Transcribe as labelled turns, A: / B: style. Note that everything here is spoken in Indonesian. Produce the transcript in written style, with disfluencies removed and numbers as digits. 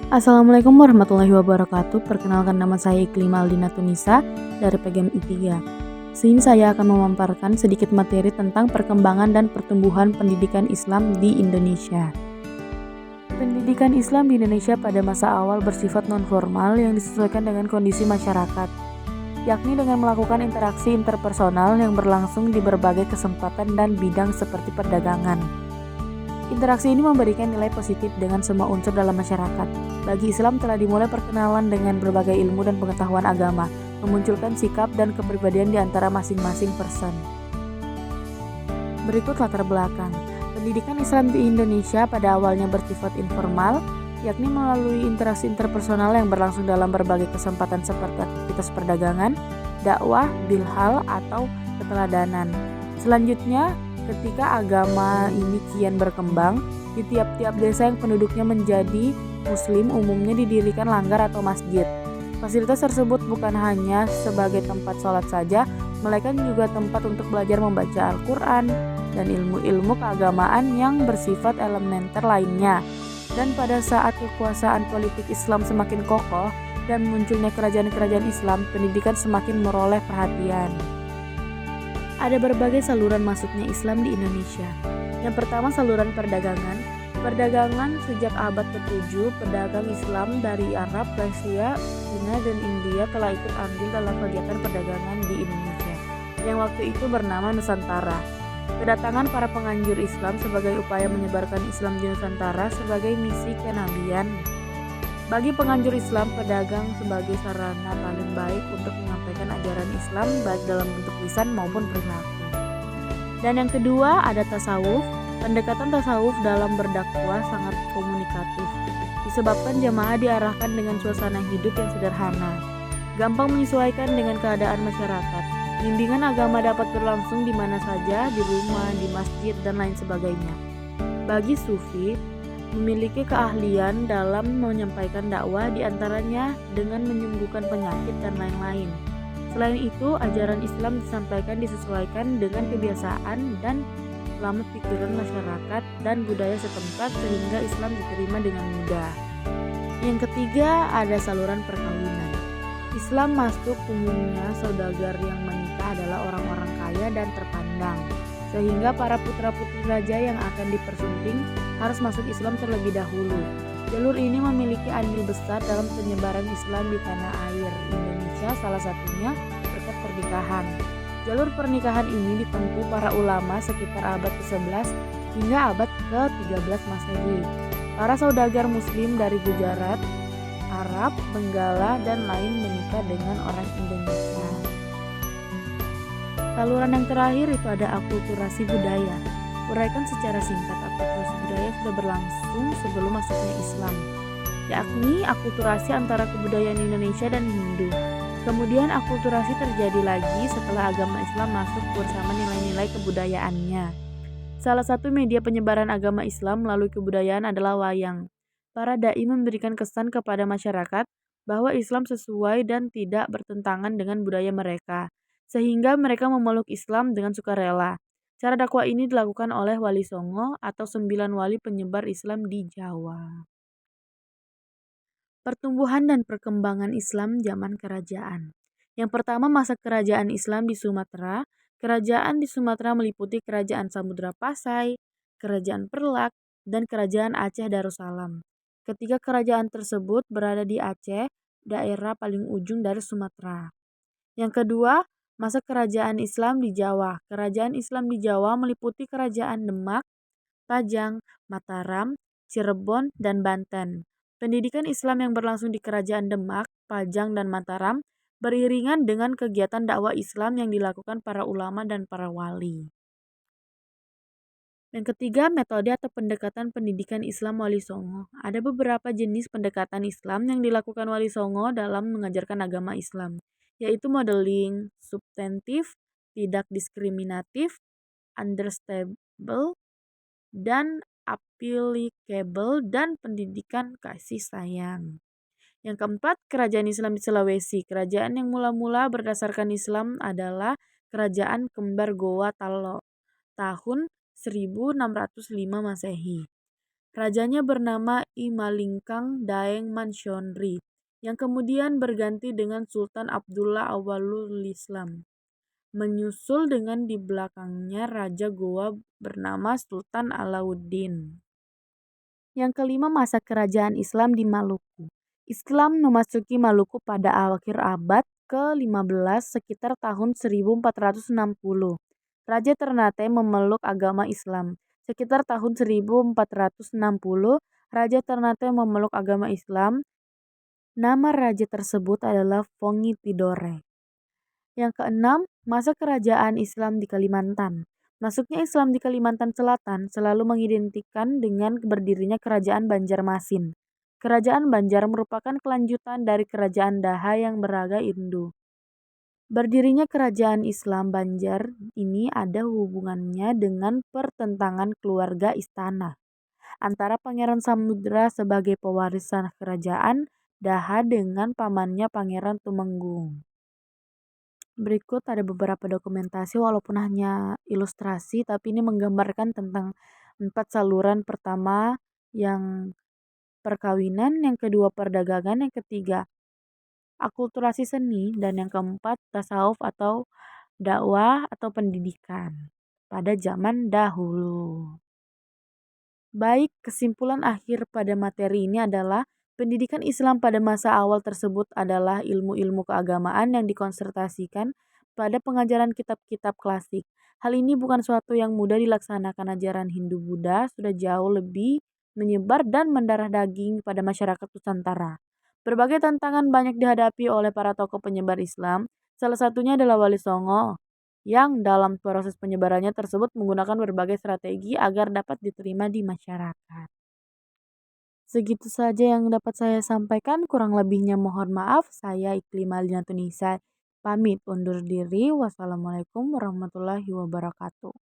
A: Assalamualaikum warahmatullahi wabarakatuh. Perkenalkan, nama saya Iklima Aldina Tunisa dari PGM I3. Sini saya akan memaparkan sedikit materi tentang perkembangan dan pertumbuhan pendidikan Islam di Indonesia. Pendidikan Islam di Indonesia pada masa awal bersifat non-formal yang disesuaikan dengan kondisi masyarakat, yakni dengan melakukan interaksi interpersonal yang berlangsung di berbagai kesempatan dan bidang seperti perdagangan. Interaksi ini memberikan nilai positif dengan semua unsur dalam masyarakat. Bagi Islam telah dimulai perkenalan dengan berbagai ilmu dan pengetahuan agama, memunculkan sikap dan kepribadian di antara masing-masing person. Berikut latar belakang. Pendidikan Islam di Indonesia pada awalnya bersifat informal, yakni melalui interaksi interpersonal yang berlangsung dalam berbagai kesempatan seperti aktivitas perdagangan, dakwah, bilhal, atau keteladanan. Selanjutnya, ketika agama ini kian berkembang, di tiap-tiap desa yang penduduknya menjadi Muslim umumnya didirikan langgar atau masjid. Fasilitas tersebut bukan hanya sebagai tempat sholat saja, melainkan juga tempat untuk belajar membaca Al-Quran dan ilmu-ilmu keagamaan yang bersifat elementer lainnya. Dan pada saat kekuasaan politik Islam semakin kokoh dan munculnya kerajaan-kerajaan Islam, pendidikan semakin meroleh perhatian. Ada berbagai saluran masuknya Islam di Indonesia. Yang pertama, saluran perdagangan. Perdagangan sejak abad ke-7, pedagang Islam dari Arab, Persia, Cina, dan India telah ikut andil dalam kegiatan perdagangan di Indonesia, yang waktu itu bernama Nusantara. Kedatangan para penganjur Islam sebagai upaya menyebarkan Islam di Nusantara sebagai misi kenabian. Bagi penganjur Islam, pedagang sebagai sarana paling baik untuk menyampaikan ajaran Islam baik dalam bentuk lisan maupun perilaku. Dan yang kedua, ada tasawuf. Pendekatan tasawuf dalam berdakwah sangat komunikatif, disebabkan jamaah diarahkan dengan suasana hidup yang sederhana, gampang menyesuaikan dengan keadaan masyarakat. Bimbingan agama dapat berlangsung di mana saja, di rumah, di masjid, dan lain sebagainya. Bagi sufi, memiliki keahlian dalam menyampaikan dakwah, diantaranya dengan menyembuhkan penyakit dan lain-lain. Selain itu, ajaran Islam disesuaikan dengan kebiasaan dan lama pikiran masyarakat dan budaya setempat sehingga Islam diterima dengan mudah. Yang ketiga, ada saluran perkawinan. Islam masuk umumnya saudagar yang menikah adalah orang-orang kaya dan terpandang, sehingga para putra-putri raja yang akan dipersunting harus masuk Islam terlebih dahulu. Jalur ini memiliki andil besar dalam penyebaran Islam di tanah air Indonesia, salah satunya berkat pernikahan. Jalur pernikahan ini ditempuh para ulama sekitar abad ke-11 hingga abad ke-13 Masehi. Para saudagar Muslim dari Gujarat, Arab, Benggala, dan lain menikah dengan orang Indonesia. Saluran yang terakhir itu ada akulturasi budaya. Uraikan secara singkat, akulturasi budaya sudah berlangsung sebelum masuknya Islam, yakni akulturasi antara kebudayaan Indonesia dan Hindu. Kemudian akulturasi terjadi lagi setelah agama Islam masuk bersama nilai-nilai kebudayaannya. Salah satu media penyebaran agama Islam melalui kebudayaan adalah wayang. Para dai memberikan kesan kepada masyarakat bahwa Islam sesuai dan tidak bertentangan dengan budaya mereka, sehingga mereka memeluk Islam dengan sukarela. Cara dakwah ini dilakukan oleh Wali Songo atau 9 wali penyebar Islam di Jawa. Pertumbuhan dan perkembangan Islam zaman kerajaan. Yang pertama, masa kerajaan Islam di Sumatera. Kerajaan di Sumatera meliputi Kerajaan Samudra Pasai, Kerajaan Perlak, dan Kerajaan Aceh Darussalam. Ketiga kerajaan tersebut berada di Aceh, daerah paling ujung dari Sumatera. Yang kedua, masa kerajaan Islam di Jawa. Kerajaan Islam di Jawa meliputi Kerajaan Demak, Pajang, Mataram, Cirebon, dan Banten. Pendidikan Islam yang berlangsung di Kerajaan Demak, Pajang, dan Mataram beriringan dengan kegiatan dakwah Islam yang dilakukan para ulama dan para wali. Yang ketiga, metode atau pendekatan pendidikan Islam Wali Songo. Ada beberapa jenis pendekatan Islam yang dilakukan Wali Songo dalam mengajarkan agama Islam, yaitu modeling, substantif, tidak diskriminatif, understandable, dan applicable, dan pendidikan kasih sayang. Yang keempat, Kerajaan Islam di Sulawesi. Kerajaan yang mula-mula berdasarkan Islam adalah Kerajaan Kembar Goa Talo tahun 1605 Masehi. Rajanya bernama Imalingkang Daeng Mansyonri, yang kemudian berganti dengan Sultan Abdullah Awalul Islam. Menyusul dengan di belakangnya Raja Goa bernama Sultan Alauddin. Yang kelima, masa kerajaan Islam di Maluku. Islam memasuki Maluku pada akhir abad ke-15 sekitar tahun 1460. Raja Ternate memeluk agama Islam. Sekitar tahun 1460, Raja Ternate memeluk agama Islam. Nama raja tersebut adalah Fongi Tidore. Yang keenam, masa kerajaan Islam di Kalimantan. Masuknya Islam di Kalimantan Selatan selalu mengidentikan dengan berdirinya Kerajaan Banjarmasin. Kerajaan Banjar merupakan kelanjutan dari Kerajaan Daha yang beraga Hindu. Berdirinya Kerajaan Islam Banjar ini ada hubungannya dengan pertentangan keluarga istana antara Pangeran Samudra sebagai pewarisan kerajaan Daha dengan pamannya Pangeran Tumenggung. Berikut ada beberapa dokumentasi walaupun hanya ilustrasi, tapi ini menggambarkan tentang 4 saluran. Pertama yang perkawinan, yang kedua perdagangan, yang ketiga akulturasi seni, dan yang keempat tasawuf atau dakwah atau pendidikan pada zaman dahulu. Baik, kesimpulan akhir pada materi ini adalah pendidikan Islam pada masa awal tersebut adalah ilmu-ilmu keagamaan yang dikonsentrasikan pada pengajaran kitab-kitab klasik. Hal ini bukan suatu yang mudah dilaksanakan. Ajaran Hindu-Buddha sudah jauh lebih menyebar dan mendarah daging pada masyarakat Nusantara. Berbagai tantangan banyak dihadapi oleh para tokoh penyebar Islam, salah satunya adalah Wali Songo yang dalam proses penyebarannya tersebut menggunakan berbagai strategi agar dapat diterima di masyarakat. Segitu saja yang dapat saya sampaikan, kurang lebihnya mohon maaf. Saya Iklim Alina Tunisa pamit undur diri. Wassalamualaikum warahmatullahi wabarakatuh.